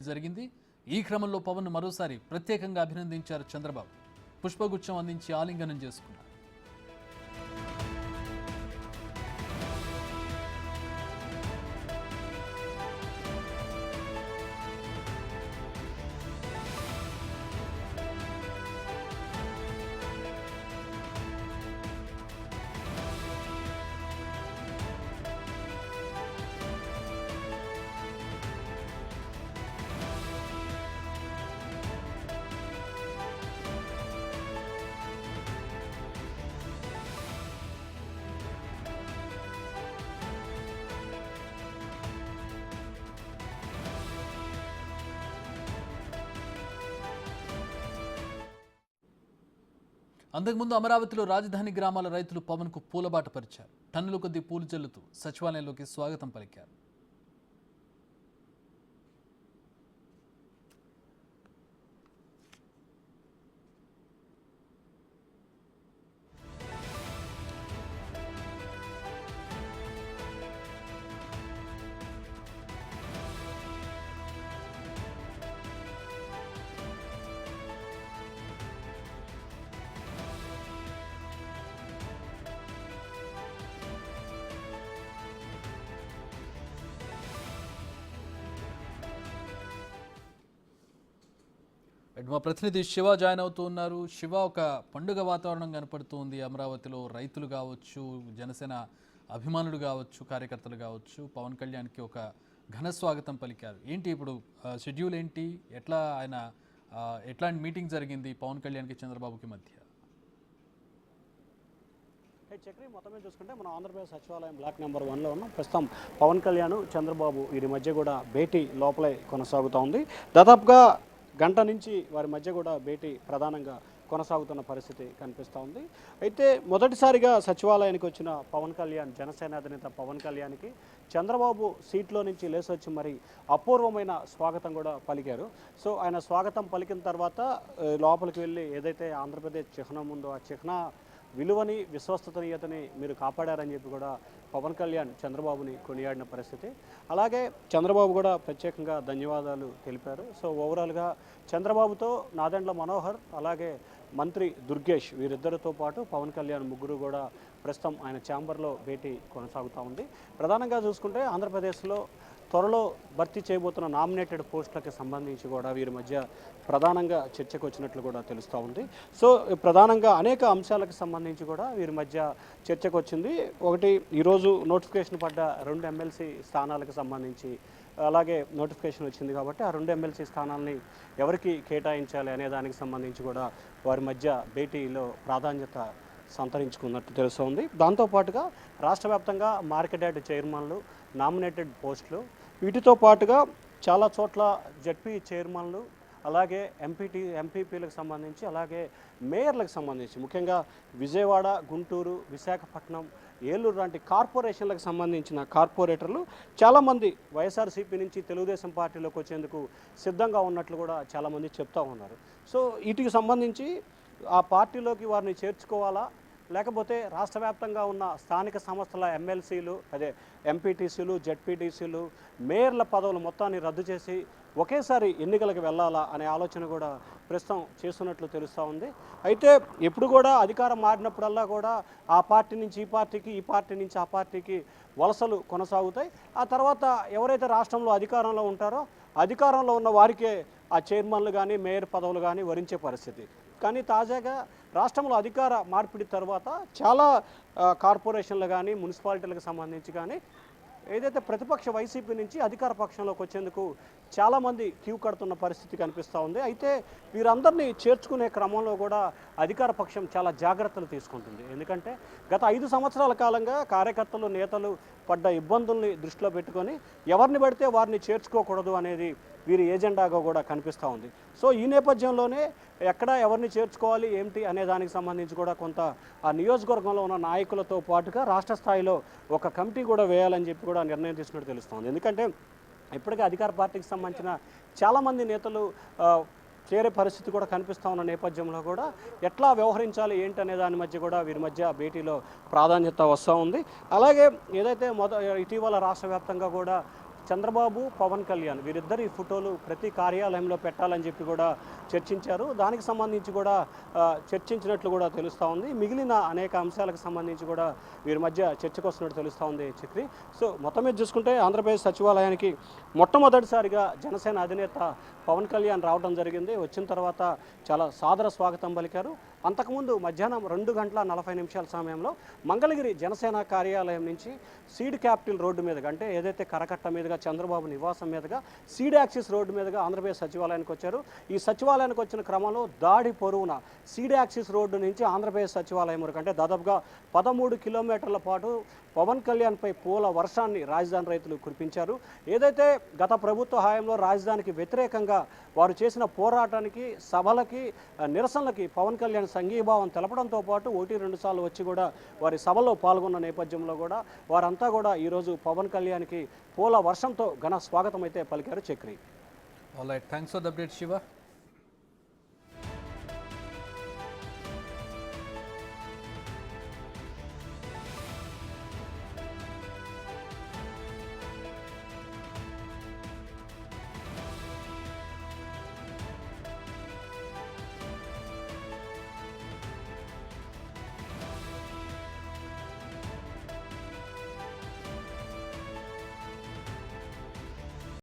జరిగింది. ఈ క్రమంలో పవన్ మరోసారి ప్రత్యేకంగా అభినందించారు చంద్రబాబు. పుష్పగుచ్చం అందించి ఆలింగనం చేసుకున్నారు. అంతకుముందు అమరావతిలో రాజధాని గ్రామాల రైతులు పవన్కు పూలబాట పరిచారు. టన్నుల కొద్దీ పూలు జల్లుతూ సచివాలయంలోకి స్వాగతం పలికారు. మా ప్రతినిధి శివ జాయిన్ అవుతూ ఉన్నారు. శివ, ఒక పండుగ వాతావరణం కనపడుతుంది అమరావతిలో. రైతులు కావచ్చు, జనసేన అభిమానులు కావచ్చు, కార్యకర్తలు కావచ్చు, పవన్ కళ్యాణ్కి ఒక ఘన స్వాగతం పలికారు. ఏంటి ఇప్పుడు షెడ్యూల్ ఏంటి? ఎట్లాంటి మీటింగ్ జరిగింది పవన్ కళ్యాణ్కి చంద్రబాబుకి మధ్య? చక్రి మొత్తం మీద చూసుకుంటే మనం ఆంధ్రప్రదేశ్ సచివాలయం బ్లాక్ నెంబర్ 1లో ఉన్నాం. ప్రస్తుతం పవన్ కళ్యాణ్ చంద్రబాబు వీరి మధ్య కూడా భేటీ లోపలే కొనసాగుతూ ఉంది. దాదాపుగా గంట నుంచి వారి మధ్య కూడా భేటీ ప్రధానంగా కొనసాగుతున్న పరిస్థితి కనిపిస్తూ ఉంది. అయితే మొదటిసారిగా సచివాలయానికి వచ్చిన పవన్ కళ్యాణ్, జనసేన అధినేత పవన్ కళ్యాణ్కి చంద్రబాబు సీట్లో నుంచి లేసొచ్చి మరి అపూర్వమైన స్వాగతం కూడా పలికారు. సో ఆయన స్వాగతం పలికిన తర్వాత లోపలికి వెళ్ళి ఏదైతే ఆంధ్రప్రదేశ్ చిహ్నం ఉందో ఆ చిహ్న విలువని, విశ్వసనీయతని మీరు కాపాడారని చెప్పి కూడా పవన్ కళ్యాణ్ చంద్రబాబుని కొనియాడిన పరిస్థితి. అలాగే చంద్రబాబు కూడా ప్రత్యేకంగా ధన్యవాదాలు తెలిపారు. సో ఓవరాల్గా చంద్రబాబుతో నాదెండ్ల మనోహర్, అలాగే మంత్రి దుర్గేష్ వీరిద్దరితో పాటు పవన్ కళ్యాణ్ ముగ్గురు కూడా ప్రస్తుతం ఆయన ఛాంబర్లో భేటీ కొనసాగుతూ ఉంది. ప్రధానంగా చూసుకుంటే ఆంధ్రప్రదేశ్లో త్వరలో భర్తీ చేయబోతున్న నామినేటెడ్ పోస్టులకు సంబంధించి కూడా వీరి మధ్య ప్రధానంగా చర్చకు వచ్చినట్లు కూడా తెలుస్తూ ఉంది. సో ప్రధానంగా అనేక అంశాలకు సంబంధించి కూడా వీరి మధ్య చర్చకు వచ్చింది. ఒకటి, ఈరోజు నోటిఫికేషన్ పడ్డ 2 ఎమ్మెల్సీ స్థానాలకు సంబంధించి అలాగే నోటిఫికేషన్ వచ్చింది కాబట్టి ఆ 2 ఎమ్మెల్సీ స్థానాలని ఎవరికి కేటాయించాలి అనే దానికి సంబంధించి కూడా వారి మధ్య భేటీలో ప్రాధాన్యత సంతరించుకున్నట్టు తెలుస్తోంది. దాంతోపాటుగా రాష్ట్ర వ్యాప్తంగా మార్కెట్ యార్డ్ చైర్మన్లు, నామినేటెడ్ పోస్టులు, వీటితో పాటుగా చాలా చోట్ల జడ్పీ చైర్మన్లు, అలాగే ఎంపీపీలకు సంబంధించి, అలాగే మేయర్లకు సంబంధించి, ముఖ్యంగా విజయవాడ, గుంటూరు, విశాఖపట్నం, ఏలూరు లాంటి కార్పొరేషన్లకు సంబంధించిన కార్పొరేటర్లు చాలామంది వైఎస్ఆర్సీపీ నుంచి తెలుగుదేశం పార్టీలోకి వచ్చేందుకు సిద్ధంగా ఉన్నట్లు కూడా చాలామంది చెప్తూ ఉన్నారు. సో వీటికి సంబంధించి ఆ పార్టీలోకి వారిని చేర్చుకోవాలా, లేకపోతే రాష్ట్ర వ్యాప్తంగా ఉన్న స్థానిక సంస్థల ఎమ్మెల్సీలు, ఎంపీటీసీలు, జెడ్పీటీసీలు, మేయర్ల పదవులు మొత్తాన్ని రద్దు చేసి ఒకేసారి ఎన్నికలకు వెళ్ళాలా అనే ఆలోచన కూడా ప్రస్తుతం చేస్తున్నట్లు తెలుస్తూ ఉంది. అయితే ఎప్పుడు కూడా అధికారం మారినప్పుడల్లా కూడా ఆ పార్టీ నుంచి ఈ పార్టీకి, ఈ పార్టీ నుంచి ఆ పార్టీకి వలసలు కొనసాగుతాయి. ఆ తర్వాత ఎవరైతే రాష్ట్రంలో అధికారంలో ఉంటారో అధికారంలో ఉన్న వారికే ఆ చైర్మన్లు కానీ, మేయర్ పదవులు కానీ వరించే పరిస్థితి. కానీ తాజాగా రాష్ట్రంలో అధికార మార్పిడి తర్వాత చాలా కార్పొరేషన్లు కానీ, మున్సిపాలిటీలకు సంబంధించి కానీ ఏదైతే ప్రతిపక్ష వైసీపీ నుంచి అధికార పక్షంలోకి వచ్చేందుకు చాలామంది క్యూ కడుతున్న పరిస్థితి కనిపిస్తూ ఉంది. అయితే వీరందరినీ చేర్చుకునే క్రమంలో కూడా అధికార పక్షం చాలా జాగ్రత్తలు తీసుకుంటుంది. ఎందుకంటే గత 5 సంవత్సరాల కాలంగా కార్యకర్తలు, నేతలు పడ్డ ఇబ్బందుల్ని దృష్టిలో పెట్టుకొని ఎవరిని పడితే వారిని చేర్చుకోకూడదు అనేది వీరి ఏజెండాగా కూడా కనిపిస్తూ ఉంది. సో ఈ నేపథ్యంలోనే ఎక్కడ ఎవరిని చేర్చుకోవాలి ఏంటి అనే దానికి సంబంధించి కూడా కొంత ఆ నియోజకవర్గంలో ఉన్న నాయకులతో పాటుగా రాష్ట్ర స్థాయిలో ఒక కమిటీ కూడా వేయాలని చెప్పి కూడా నిర్ణయం తీసుకున్నట్టు తెలుస్తోంది. ఎందుకంటే ఇప్పటికే అధికార పార్టీకి సంబంధించిన చాలామంది నేతలు చేరే పరిస్థితి కూడా కనిపిస్తూ ఉన్న నేపథ్యంలో కూడా ఎట్లా వ్యవహరించాలి ఏంటి అనే దాని మధ్య కూడా వీరి మధ్య భేటీలో ప్రాధాన్యత వస్తూ ఉంది. అలాగే ఏదైతే ఇటీవల రాష్ట్ర వ్యాప్తంగా కూడా చంద్రబాబు పవన్ కళ్యాణ్ వీరిద్దరి ఫోటోలు ప్రతి కార్యాలయంలో పెట్టాలని చెప్పి కూడా చర్చించారు. దానికి సంబంధించి కూడా చర్చించినట్లు కూడా తెలుస్తూ ఉంది. మిగిలిన అనేక అంశాలకు సంబంధించి కూడా వీరి మధ్య చర్చకు వస్తున్నట్టు తెలుస్తూ ఉంది చక్రి. సో మొత్తం మీద చూసుకుంటే ఆంధ్రప్రదేశ్ సచివాలయానికి మొట్టమొదటిసారిగా జనసేన అధినేత పవన్ కళ్యాణ్ రావడం జరిగింది. వచ్చిన తర్వాత చాలా సాదర స్వాగతం పలికారు. అంతకుముందు మధ్యాహ్నం 2:40 సమయంలో మంగళగిరి జనసేన కార్యాలయం నుంచి సీడ్ క్యాపిటల్ రోడ్డు మీదుగా, అంటే ఏదైతే కరకట్ట మీదుగా చంద్రబాబు నివాసం మీదుగా సీడ్ యాక్సిస్ రోడ్డు మీదుగా ఆంధ్రప్రదేశ్ సచివాలయానికి వచ్చారు. ఈ సచివాలయానికి వచ్చిన క్రమంలో దాడి పొడవున సీడ్ యాక్సిస్ రోడ్డు నుంచి ఆంధ్రప్రదేశ్ సచివాలయం వరకు, అంటే దాదాపుగా 13 కిలోమీటర్ల పాటు పవన్ కళ్యాణ్పై పూల వర్షాన్ని రాజధాని రైతులు కురిపించారు. ఏదైతే గత ప్రభుత్వ హయాంలో రాజధానికి వ్యతిరేకంగా వారు చేసిన పోరాటానికి, సభలకి, నిరసనలకి పవన్ కళ్యాణ్ సంఘీభావం తెలపడంతో పాటు 1-2 సార్లు వచ్చి కూడా వారి సభలో పాల్గొన్న నేపథ్యంలో కూడా వారంతా కూడా ఈరోజు పవన్ కళ్యాణ్కి పూల వర్షంతో ఘన స్వాగతం అయితే పలికారు Chakri. All right, thanks for the update Shiva.